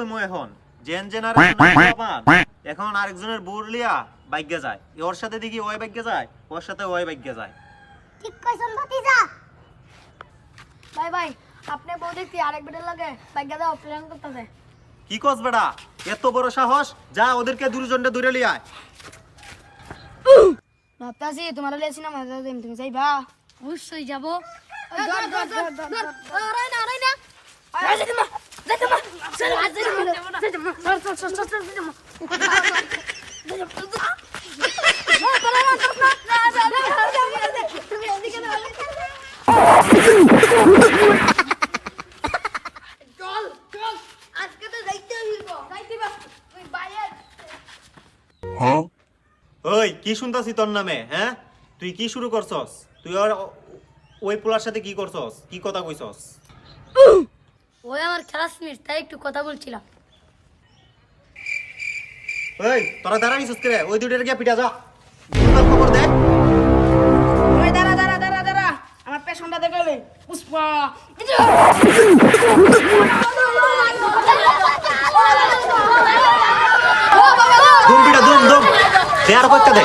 কইমু এখন gen generation এখন আরেকজনের বুর লিয়া বাইগ্যা যায় ওর সাথে দেখি ওই বাইগ্যা যায় ওর সাথে ওই বাইগ্যা যায় ঠিক কইছন ভাতিজা ভাই ভাই আপনি বউ দেখছি আরেক বেটার লাগে বাইক দাও প্ল্যান করতেছে কি কস বেটা এত বড় সাহস যা ওদেরকে দুজনটা দূরে লিয়ে আয় ভাবতাছি তোমার লে সিনেমা তুমি যাইবা অবশ্যই যাবো ওই কি শুনতাছি তোর নামে হ্যাঁ তুই কি শুরু করছস তুই আর ওই পোলার সাথে কি করছস কি কথা কইছস ওই আমার ক্লাসমেট তাই একটু কথা বলছিলাম এই তোরা দাঁড়াইছিস কে ওই দুইটার গিয়ে পিটা যা দুটার খবর দে ওই দাঁড়া দাঁড়া দাঁড়া দাঁড়া আমার পেছনটা দেখলে পুষ্পা দুম পিটা দুম দুম দে আর কয়েকটা দে